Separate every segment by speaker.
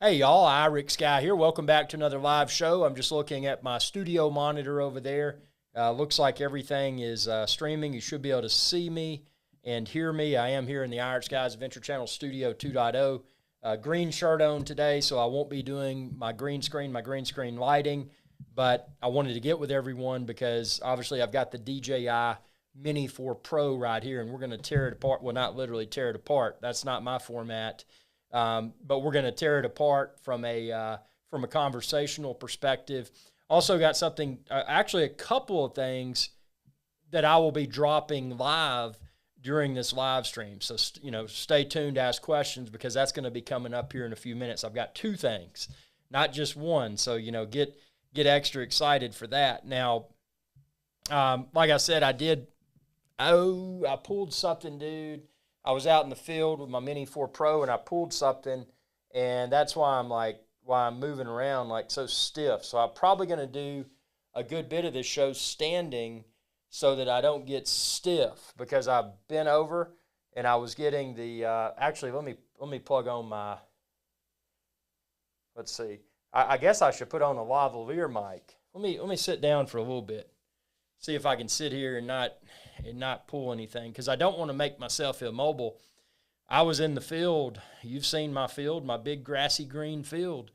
Speaker 1: Hey y'all, Rick Sky here. Welcome back to another live show. I'm just looking at my studio monitor over there. Looks like everything is streaming. You should be able to see me and hear me. I am here in the Irish Guys Adventure Channel Studio 2.0. Green shirt on today, so I won't be doing my green screen lighting, but I wanted to get with everyone because obviously I've got the DJI Mini 4 Pro right here, and we're going to tear it apart. Well, not literally tear it apart. That's not my format. But we're going to tear it apart from a conversational perspective. Also got something, actually a couple of things that I will be dropping live during this live stream. So, stay tuned, ask questions, because that's going to be coming up here in a few minutes. I've got two things, not just one. So, get extra excited for that. Now, like I said, I pulled something, dude. I was out in the field with my Mini 4 Pro and I pulled something, and that's why I'm moving around like so stiff. So I'm probably going to do a good bit of this show standing so that I don't get stiff, because I've been over and I was getting the actually let me plug on my, let's see. I guess I should put on a lavalier mic. Let me sit down for a little bit. See if I can sit here and not pull anything, because I don't want to make myself immobile. I was in the field. You've seen my field, my big grassy green field,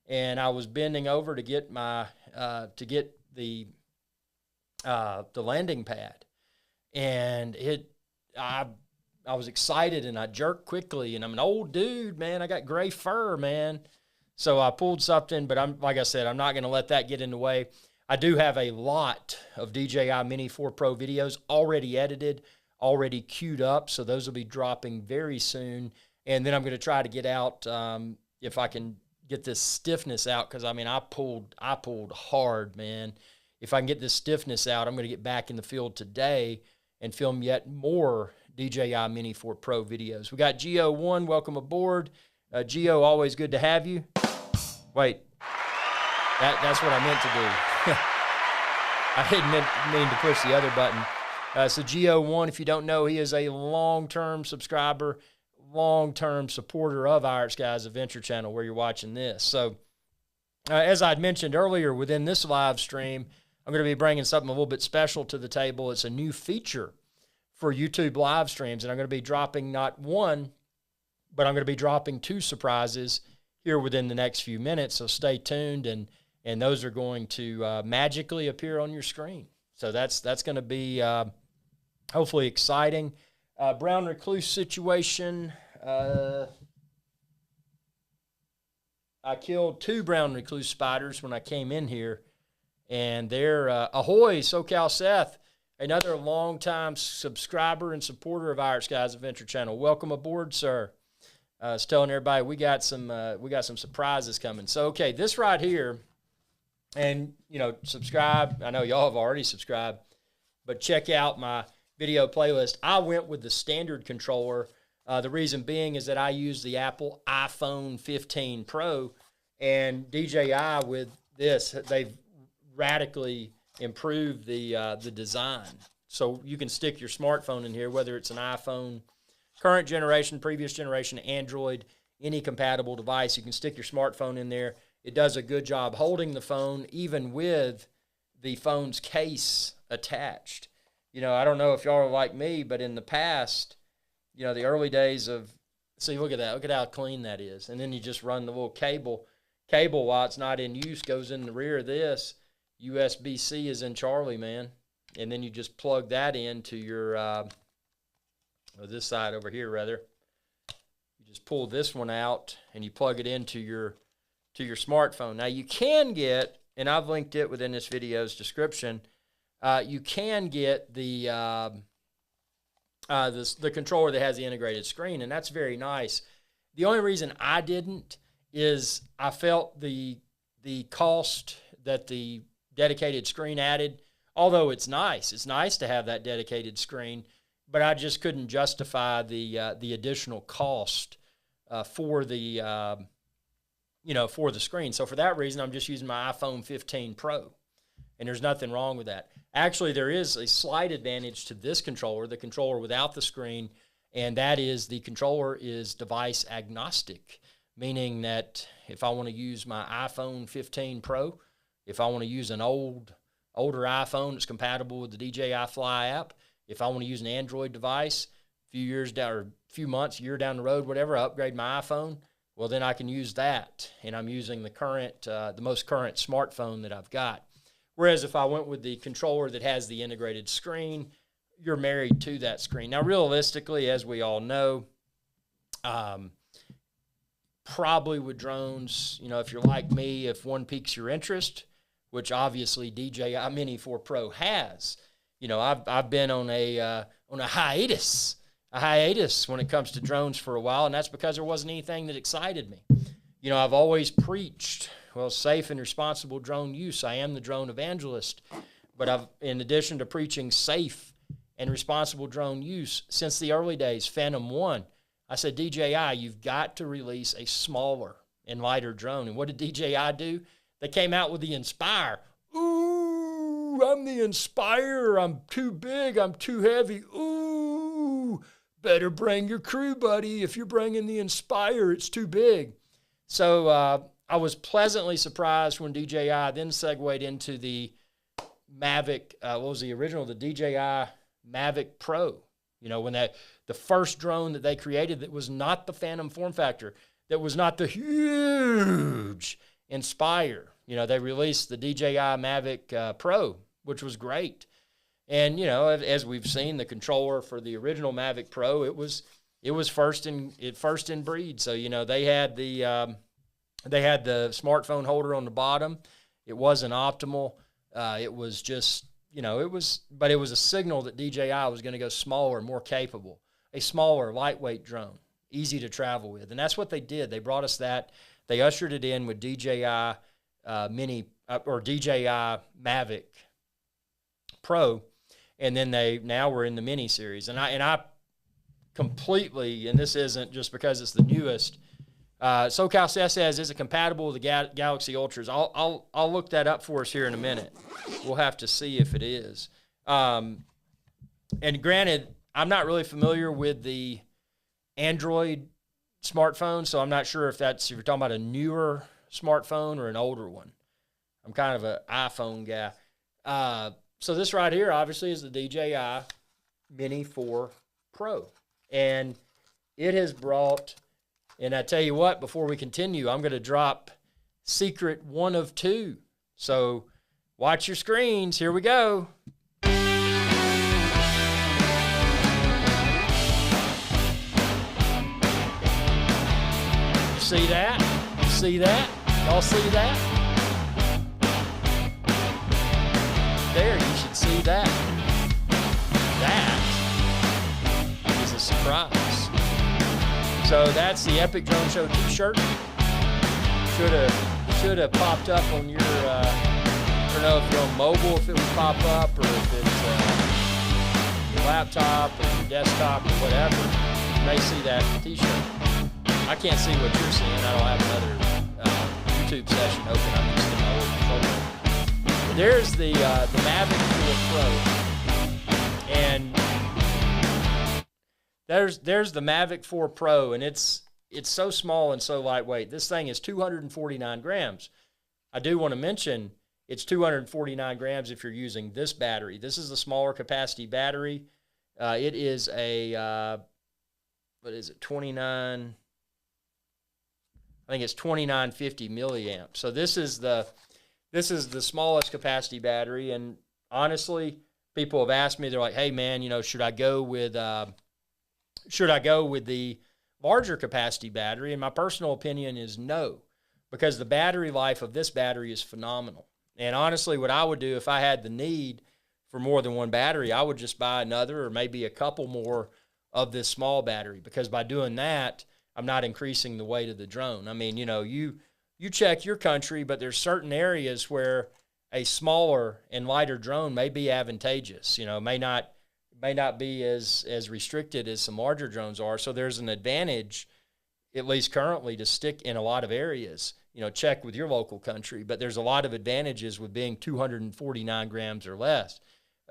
Speaker 1: and I was bending over to get my the landing pad, and I was excited and I jerked quickly, and I'm an old dude, man. I got gray fur, man. So I pulled something, but like I said, I'm not going to let that get in the way. I do have a lot of DJI Mini 4 Pro videos already edited, already queued up, so those will be dropping very soon. And then I'm going to try to get out, if I can get this stiffness out, because, I pulled hard, man. If I can get this stiffness out, I'm going to get back in the field today and film yet more DJI Mini 4 Pro videos. We got Geo1, welcome aboard. Geo, always good to have you. Wait, that's what I meant to do. I didn't mean to push the other button. So Geo1, if you don't know, he is a long-term subscriber, long-term supporter of Irish Guys Adventure Channel, where you're watching this. So as I'd mentioned earlier, within this live stream, I'm going to be bringing something a little bit special to the table. It's a new feature for YouTube live streams, and I'm going to be dropping not one, but I'm going to be dropping two surprises here within the next few minutes. So stay tuned, and those are going to magically appear on your screen. So that's going to be hopefully exciting. Brown recluse situation. I killed 2 brown recluse spiders when I came in here, and they're ahoy, SoCal Seth, another longtime subscriber and supporter of Irish Guys Adventure Channel. Welcome aboard, sir. I was telling everybody we got some surprises coming. So okay, this right here. And, subscribe. I know y'all have already subscribed, but check out my video playlist. I went with the standard controller. The reason being is that I use the Apple iPhone 15 Pro, and DJI with this, they've radically improved the design. So you can stick your smartphone in here, whether it's an iPhone, current generation, previous generation, Android, any compatible device. You can stick your smartphone in there. It does a good job holding the phone, even with the phone's case attached. I don't know if y'all are like me, but in the past, the early days of, see, look at that. Look at how clean that is. And then you just run the little cable. Cable, while it's not in use, goes in the rear of this. USB-C is in Charlie, man. And then you just plug that into your, this side over here, rather. You just pull this one out, and you plug it into your smartphone. Now you can get, and I've linked it within this video's description, you can get the controller that has the integrated screen, and that's very nice. The only reason I didn't is I felt the cost that the dedicated screen added, although it's nice to have that dedicated screen, but I just couldn't justify the additional cost for the screen. So for that reason, I'm just using my iPhone 15 Pro, and there's nothing wrong with that. Actually, there is a slight advantage to this controller, the controller without the screen, and that is the controller is device agnostic. meaning that if I want to use my iPhone 15 Pro, if I want to use an older iPhone that's compatible with the DJI Fly app, if I want to use an Android device, a few months, year down the road, whatever, I upgrade my iPhone, well, then I can use that, and I'm using the most current smartphone that I've got. Whereas if I went with the controller that has the integrated screen, you're married to that screen. Now, realistically, as we all know, probably with drones, if you're like me, if one piques your interest, which obviously DJI Mini 4 Pro has, I've been on a hiatus when it comes to drones for a while, and that's because there wasn't anything that excited me. I've always preached, safe and responsible drone use. I am the drone evangelist, but in addition to preaching safe and responsible drone use, since the early days, Phantom 1, I said, DJI, you've got to release a smaller and lighter drone. And what did DJI do? They came out with the Inspire. Ooh, I'm the Inspire. I'm too big. I'm too heavy. Ooh, better bring your crew, buddy. If you're bringing the Inspire, it's too big. So I was pleasantly surprised when DJI then segued into the Mavic, what was the original? The DJI Mavic Pro. When the first drone that they created that was not the Phantom form factor, that was not the huge Inspire. They released the DJI Mavic Pro, which was great. And, as we've seen, the controller for the original Mavic Pro, it was first in breed. So, they had the smartphone holder on the bottom. It wasn't optimal. It was just, but it was a signal that DJI was going to go smaller, more capable, a smaller, lightweight drone, easy to travel with. And that's what they did. They brought us that. They ushered it in with DJI Mini or DJI Mavic Pro, and then now we're in the Mini series. And I completely, and this isn't just because it's the newest. SoCal Seth says, is it compatible with the Galaxy Ultras? I'll look that up for us here in a minute. We'll have to see if it is. And granted, I'm not really familiar with the Android smartphone, so I'm not sure if you're talking about a newer smartphone or an older one. I'm kind of an iPhone guy. So this right here, obviously, is the DJI Mini 4 Pro. And it has brought, and I tell you what, before we continue, I'm going to drop secret 1 of 2. So watch your screens. Here we go. See that? See that? Y'all see that? There, you should see that. That is a surprise. So that's the Epic Drone Show t-shirt. Should have popped up on your, I don't know if you're on mobile, if it would pop up, or if it's your laptop or your desktop or whatever. You may see that t-shirt. I can't see what you're seeing. I don't have another YouTube session open. I'm just in my old controller. There's the Mavic 4 Pro, and there's the Mavic 4 Pro, and it's so small and so lightweight. This thing is 249 grams. I do want to mention it's 249 grams if you're using this battery. This is the smaller capacity battery. It is a what is it? 29. I think it's 2950 milliamps. So this is the smallest capacity battery. And honestly, people have asked me, they're like, "Hey man, should I go with the larger capacity battery?" And my personal opinion is no, because the battery life of this battery is phenomenal. And honestly, what I would do if I had the need for more than one battery, I would just buy another or maybe a couple more of this small battery, because by doing that, I'm not increasing the weight of the drone. I mean, you check your country, but there's certain areas where a smaller and lighter drone may be advantageous. May not be as restricted as some larger drones are. So there's an advantage, at least currently, to stick in a lot of areas. Check with your local country, but there's a lot of advantages with being 249 grams or less.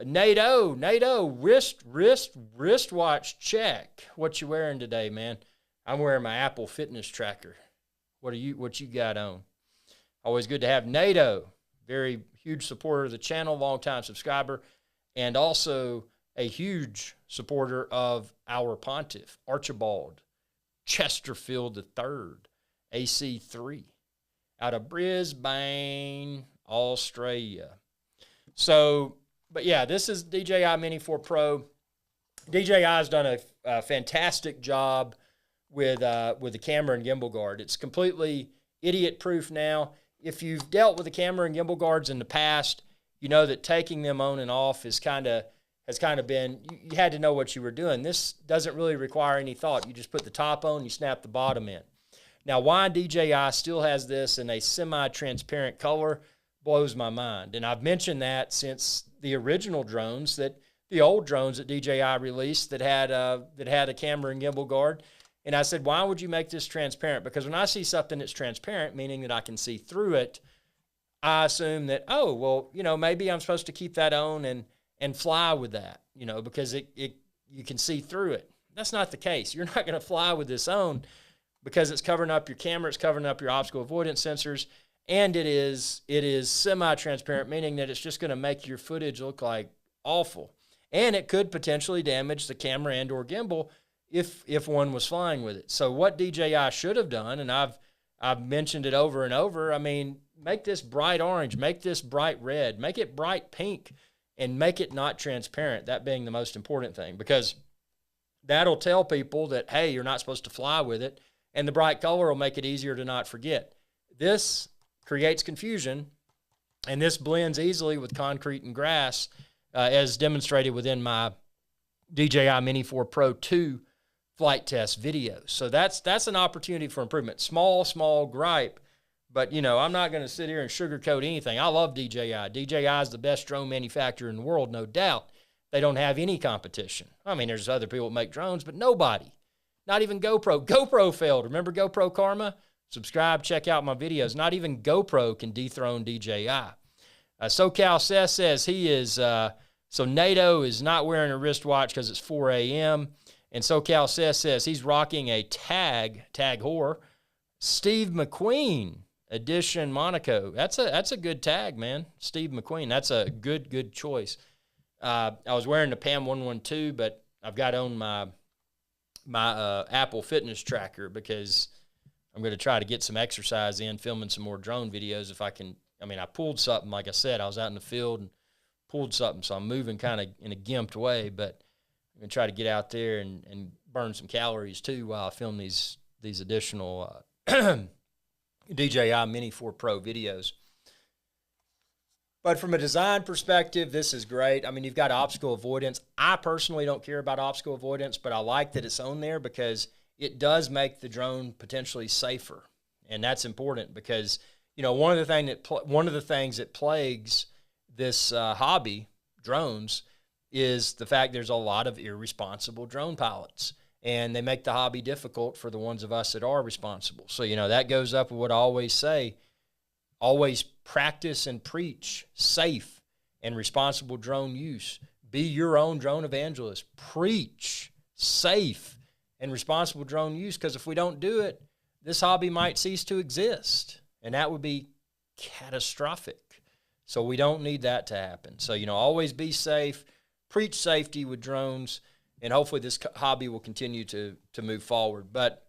Speaker 1: NATO, wristwatch check. What you wearing today, man? I'm wearing my Apple Fitness tracker. What you got on? Always good to have NATO, very huge supporter of the channel, longtime subscriber, and also a huge supporter of our pontiff, Archibald Chesterfield III, AC3, out of Brisbane, Australia. So, but yeah, this is DJI Mini 4 Pro. DJI has done a fantastic job with the camera and gimbal guard. It's completely idiot-proof now. If you've dealt with the camera and gimbal guards in the past, you know that taking them on and off has kind of been, you had to know what you were doing. This doesn't really require any thought. You just put the top on, you snap the bottom in. Now, why DJI still has this in a semi-transparent color blows my mind. And I've mentioned that since the original drones, that the old drones that DJI released that had a camera and gimbal guard. And I said, why would you make this transparent? Because when I see something that's transparent, meaning that I can see through it, I assume that, oh, well, maybe I'm supposed to keep that on and fly with that, because you can see through it. That's not the case. You're not going to fly with this on because it's covering up your camera, it's covering up your obstacle avoidance sensors, and it is semi-transparent, meaning that it's just going to make your footage look like awful. And it could potentially damage the camera and or gimbal if one was flying with it. So what DJI should have done, and I've mentioned it over and over, I mean, make this bright orange, make this bright red, make it bright pink, and make it not transparent, that being the most important thing, because that'll tell people that, hey, you're not supposed to fly with it, and the bright color will make it easier to not forget. This creates confusion, and this blends easily with concrete and grass, as demonstrated within my DJI Mini 4 Pro 2 flight test videos. So that's an opportunity for improvement. Small gripe, but I'm not going to sit here and sugarcoat anything. I love DJI. DJI is the best drone manufacturer in the world, no doubt. They don't have any competition. I mean, there's other people that make drones, but nobody. Not even GoPro. GoPro failed. Remember GoPro Karma? Subscribe, check out my videos. Not even GoPro can dethrone DJI. SoCal Seth says he is, so NATO is not wearing a wristwatch because it's 4 a.m. And SoCal Seth says he's rocking a tag whore, Steve McQueen edition Monaco. That's a good tag, man. Steve McQueen. That's a good choice. I was wearing the PAM 112, but I've got on my Apple Fitness tracker because I'm going to try to get some exercise in, filming some more drone videos if I can. I mean, I pulled something, like I said, I was out in the field and pulled something, so I'm moving kind of in a gimped way, but I'm going to try to get out there and burn some calories too while I film these additional DJI Mini 4 Pro videos. But from a design perspective, this is great. I mean, you've got obstacle avoidance. I personally don't care about obstacle avoidance, but I like that it's on there because it does make the drone potentially safer. And that's important because, one of the things that plagues this hobby, drones, is the fact there's a lot of irresponsible drone pilots. And they make the hobby difficult for the ones of us that are responsible. So, that goes up with what I always say. Always practice and preach safe and responsible drone use. Be your own drone evangelist. Preach safe and responsible drone use, because if we don't do it, this hobby might cease to exist, and that would be catastrophic. So we don't need that to happen. So, always be safe, preach safety with drones, and hopefully this hobby will continue to move forward. But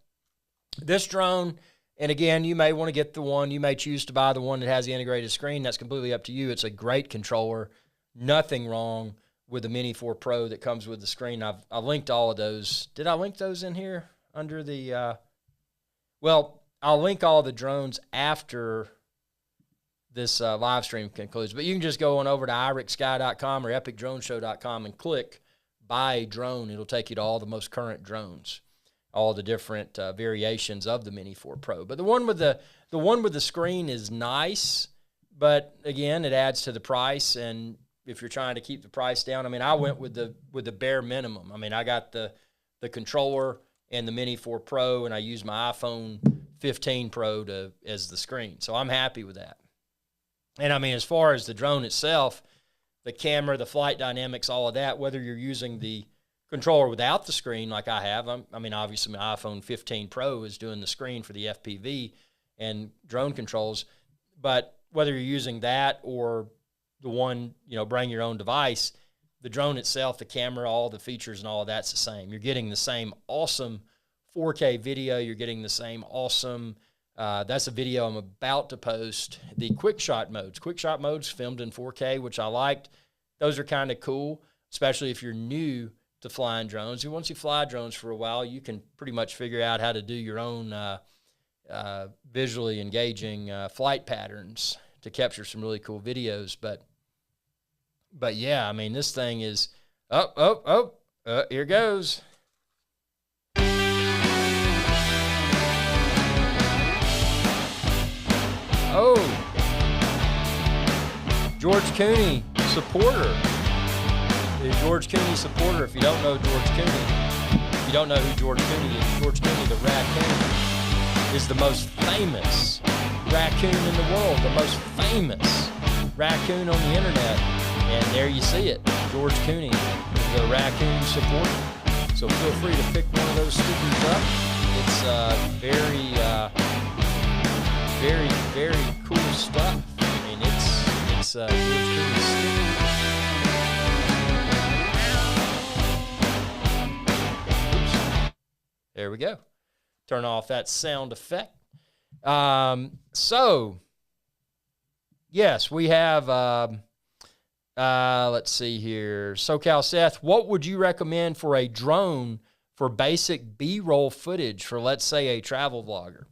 Speaker 1: this drone, and again, you may want to get the one, you may choose to buy the one that has the integrated screen. That's completely up to you. It's a great controller. Nothing wrong with the Mini 4 Pro that comes with the screen. I've linked all of those. Did I link those in here under the, well, I'll link all the drones after this live stream concludes. But you can just go on over to irixsky.com or epicdroneshow.com and click buy a drone. It'll take you to all the most current drones, all the different variations of the Mini 4 Pro. But the one with the screen is nice, but again, it adds to the price. And if you're trying to keep the price down, I mean, I went with the bare minimum. I mean, I got the controller and the Mini 4 Pro, and I used my iPhone 15 Pro as the screen. So I'm happy with that. And I mean, as far as the drone itself, the camera, the flight dynamics, all of that, whether you're using the controller without the screen like I have, I mean, obviously my iPhone 15 Pro is doing the screen for the FPV, and drone controls. But whether you're using that or the one, bring your own device, the drone itself, the camera, all the features and all of that's the same. You're getting the same awesome 4K video. You're getting the same awesome, that's a video I'm about to post, the quick shot modes. Quick shot modes filmed in 4K, which I liked. Those are kind of cool, especially if you're new to flying drones. And once you fly drones for a while, you can pretty much figure out how to do your own visually engaging flight patterns to capture some really cool videos. But yeah, I mean, this thing is, here goes. Oh, George Cooney supporter. The George Cooney supporter. If you don't know George Cooney, if you don't know who George Cooney is, George Cooney, the raccoon, is the most famous raccoon in the world, the most famous raccoon on the internet. And there you see it, George Cooney, the raccoon supporter. So feel free to pick one of those stickers up. It's very, very cool stuff. I mean, it's George Cooney sticker. Oops. There we go. Turn off that sound effect. So, yes, we have, let's see here. SoCal Seth, what would you recommend for a drone for basic B-roll footage for, let's say, a travel vlogger?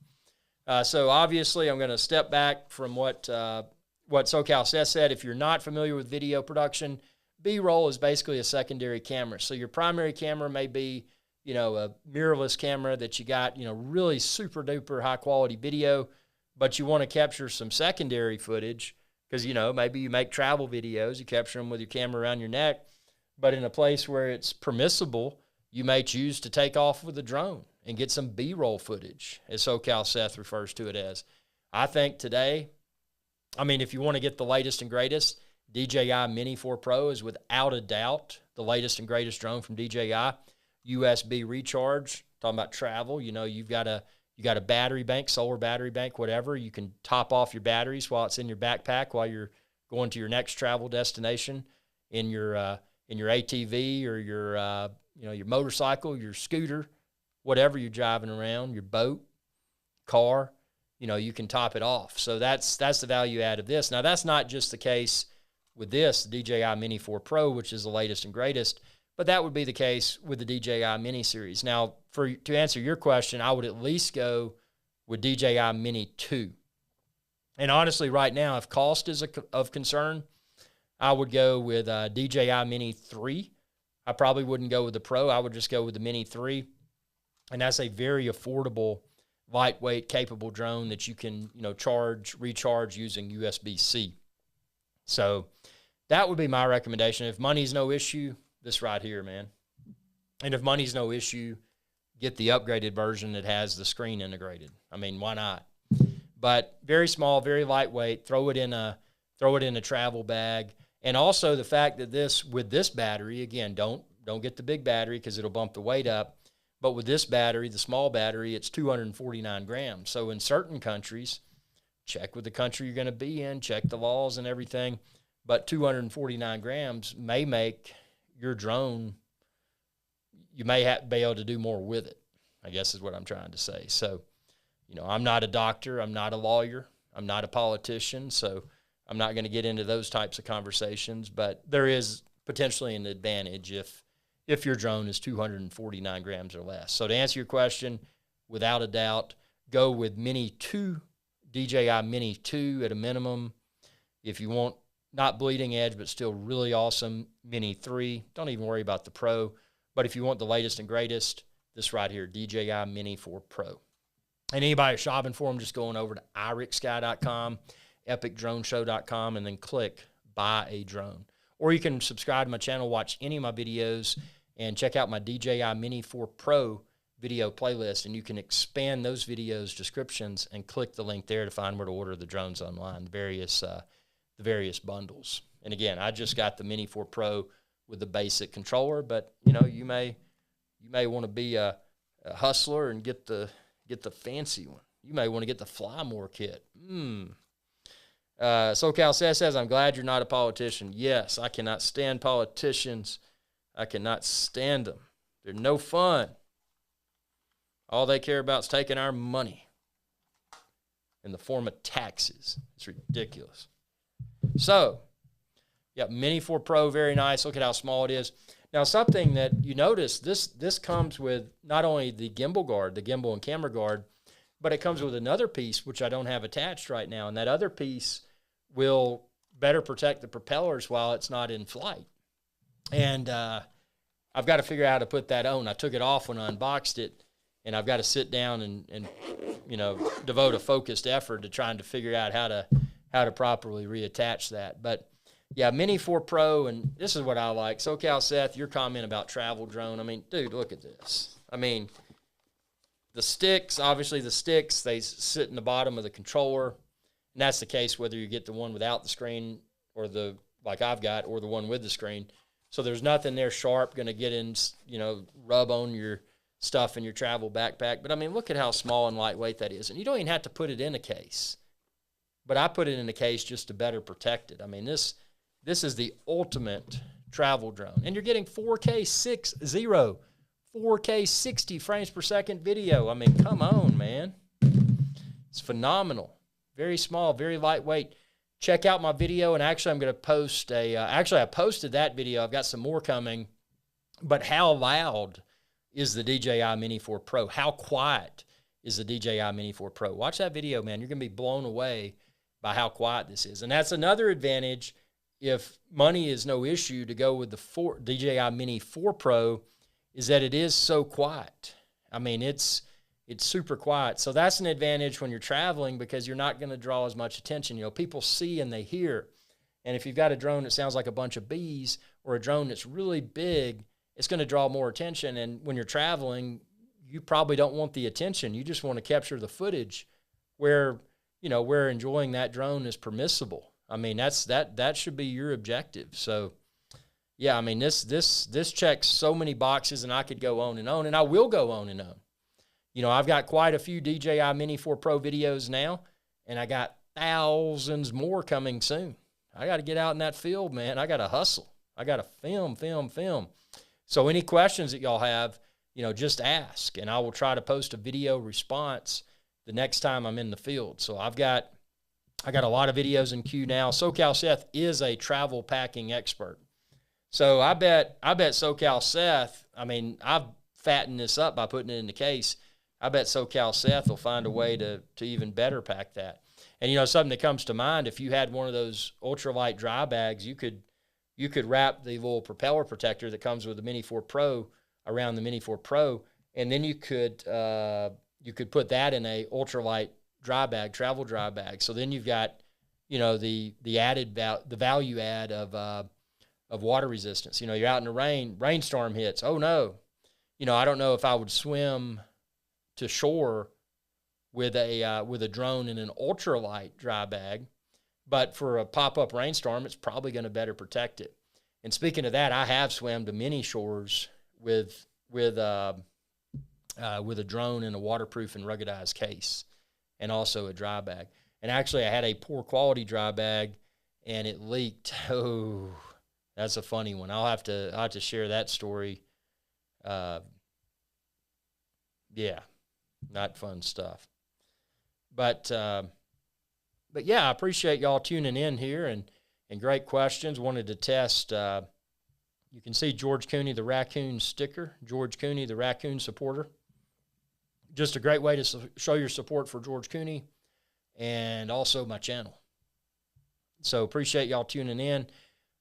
Speaker 1: So obviously I'm going to step back from what SoCal Seth said. If you're not familiar with video production, B-roll is basically a secondary camera. So your primary camera may be, a mirrorless camera that you got, really super duper high quality video, but you want to capture some secondary footage because, maybe you make travel videos, you capture them with your camera around your neck, but in a place where it's permissible, you may choose to take off with a drone and get some B-roll footage, as SoCal Seth refers to it as. I think today, if you want to get the latest and greatest, DJI Mini 4 Pro is without a doubt the latest and greatest drone from DJI. USB recharge, talking about travel, you've got a battery bank, solar battery bank, whatever. You can top off your batteries while it's in your backpack while you're going to your next travel destination in your ATV or your motorcycle, your scooter, whatever you're driving around, your boat, car, you can top it off. So that's the value add of this. Now, that's not just the case with this, the DJI Mini 4 Pro, which is the latest and greatest, but that would be the case with the DJI Mini series. Now, to answer your question, I would at least go with DJI Mini 2. And honestly, right now, if cost is of concern, I would go with DJI Mini 3. I probably wouldn't go with the Pro. I would just go with the Mini 3. And that's a very affordable, lightweight, capable drone that you can, recharge using USB-C. So that would be my recommendation. If money's no issue, this right here, man. And if money's no issue, get the upgraded version that has the screen integrated. Why not? But very small, very lightweight. Throw it in a travel bag. And also the fact that with this battery, again, don't get the big battery because it'll bump the weight up. But with this battery, the small battery, it's 249 grams. So in certain countries, check with the country you're going to be in, check the laws and everything. But 249 grams may make your drone, you may have to be able to do more with it, I guess is what I'm trying to say. So, I'm not a doctor. I'm not a lawyer. I'm not a politician. So I'm not going to get into those types of conversations. But there is potentially an advantage if your drone is 249 grams or less. So to answer your question, without a doubt, go with Mini 2, DJI Mini 2 at a minimum. If you want not bleeding edge, but still really awesome, Mini 3. Don't even worry about the Pro. But if you want the latest and greatest, this right here, DJI Mini 4 Pro. And anybody shopping for them, just going over to irixsky.com, epicdroneshow.com, and then click Buy a Drone. Or you can subscribe to my channel, watch any of my videos, and check out my DJI Mini 4 Pro video playlist, and you can expand those videos' descriptions and click the link there to find where to order the drones online, the various bundles. And again, I just got the Mini 4 Pro with the basic controller, but you may want to be a hustler and get the fancy one. You may want to get the Fly More kit. SoCal says, I'm glad you're not a politician. Yes, I cannot stand politicians. I cannot stand them. They're no fun. All they care about is taking our money in the form of taxes. It's ridiculous. So, yeah, Mini 4 Pro, very nice. Look at how small it is. Now, something that you notice, this comes with not only the gimbal guard, the gimbal and camera guard, but it comes with another piece, which I don't have attached right now. And that other piece will better protect the propellers while it's not in flight. And I've got to figure out how to put that on. I took it off when I unboxed it, and I've got to sit down and devote a focused effort to trying to figure out how to properly reattach that. But yeah, Mini 4 Pro, and this is what I like. SoCal Seth, your comment about travel drone. I mean, dude, look at this. I mean, the sticks, obviously the sticks, they sit in the bottom of the controller. And that's the case whether you get the one without the screen or the, like I've got, or the one with the screen. So there's nothing there sharp going to get in, rub on your stuff in your travel backpack. But, I mean, look at how small and lightweight that is. And you don't even have to put it in a case. But I put it in a case just to better protect it. I mean, this is the ultimate travel drone. And you're getting 4K 4K 60 frames per second video. I mean, come on, man. It's phenomenal. Very small, very lightweight. Check out my video, and actually I'm going to post I posted that video. I've got some more coming. But how loud is the DJI Mini 4 Pro? How quiet is the DJI Mini 4 Pro? Watch that video, man. You're going to be blown away by how quiet this is. And that's another advantage if money is no issue to go with the DJI Mini 4 Pro, is that it is so quiet. I mean, it's super quiet. So that's an advantage when you're traveling because you're not going to draw as much attention. People see and they hear. And if you've got a drone that sounds like a bunch of bees or a drone that's really big, it's going to draw more attention. And when you're traveling, you probably don't want the attention. You just want to capture the footage where enjoying that drone is permissible. I mean, that should be your objective. So, yeah, I mean, this checks so many boxes, and I could go on, and I will go on and on. I've got quite a few DJI Mini 4 Pro videos now, and I got thousands more coming soon. I got to get out in that field, man. I got to hustle. I got to film. So any questions that y'all have, just ask, and I will try to post a video response the next time I'm in the field. So I got a lot of videos in queue now. SoCal Seth is a travel packing expert. So I bet SoCal Seth, I mean, I've fattened this up by putting it in the case. I bet SoCal Seth will find a way to even better pack that. And, something that comes to mind, if you had one of those ultralight dry bags, you could wrap the little propeller protector that comes with the Mini 4 Pro around the Mini 4 Pro, and then you could put that in a ultralight dry bag, travel dry bag. So then you've got, the added the value add of water resistance. You're out in the rain, rainstorm hits. Oh no, I don't know if I would swim to shore with a drone in an ultralight dry bag, but for a pop-up rainstorm, it's probably going to better protect it. And speaking of that, I have swam to many shores with a drone in a waterproof and ruggedized case, and also a dry bag. And actually, I had a poor quality dry bag, and it leaked. Oh, that's a funny one. I'll have to share that story. Yeah, not fun stuff. But yeah, I appreciate y'all tuning in here and great questions. Wanted to test. You can see George Cooney, the raccoon sticker. George Cooney, the raccoon supporter. Just a great way to show your support for George Cooney and also my channel. So appreciate y'all tuning in.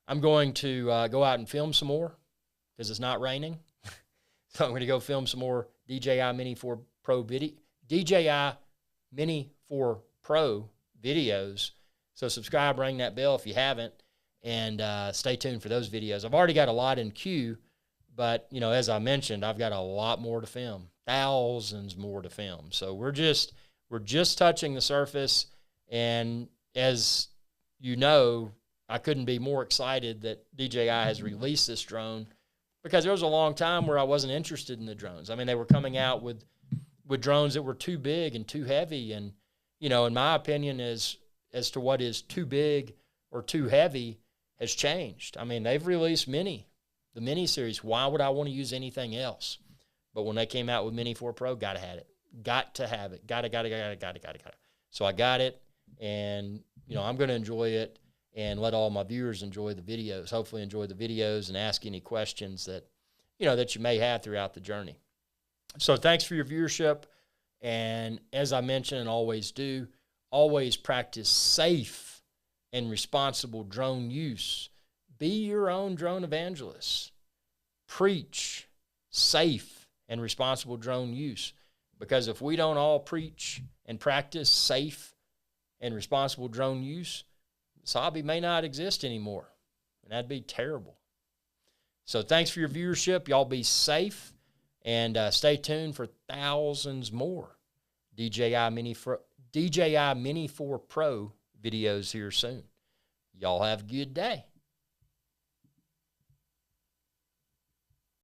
Speaker 1: I'm going to go out and film some more because it's not raining. So I'm going to go film some more DJI Mini 4 Pro DJI Mini 4 Pro videos. So subscribe, ring that bell if you haven't, and stay tuned for those videos. I've already got a lot in queue, but, as I mentioned, I've got a lot more to film, thousands more to film. So we're just touching the surface, and as you know, I couldn't be more excited that DJI has released this drone because there was a long time where I wasn't interested in the drones. I mean, they were coming out with with drones that were too big and too heavy. And, you know, in my opinion, as to what is too big or too heavy has changed. I mean, they've released the Mini series. Why would I want to use anything else? But when they came out with Mini 4 Pro, got to have it. Got to have it. Got it. So I got it, and, you know, I'm going to enjoy it and let all my viewers enjoy the videos, hopefully enjoy the videos and ask any questions that, you know, that you may have throughout the journey. So thanks for your viewership. And as I mentioned and always do, always practice safe and responsible drone use. Be your own drone evangelist. Preach safe and responsible drone use. Because if we don't all preach and practice safe and responsible drone use, this hobby may not exist anymore. And that'd be terrible. So thanks for your viewership. Y'all be safe. And stay tuned for thousands more DJI Mini 4 Pro videos here soon. Y'all have a good day.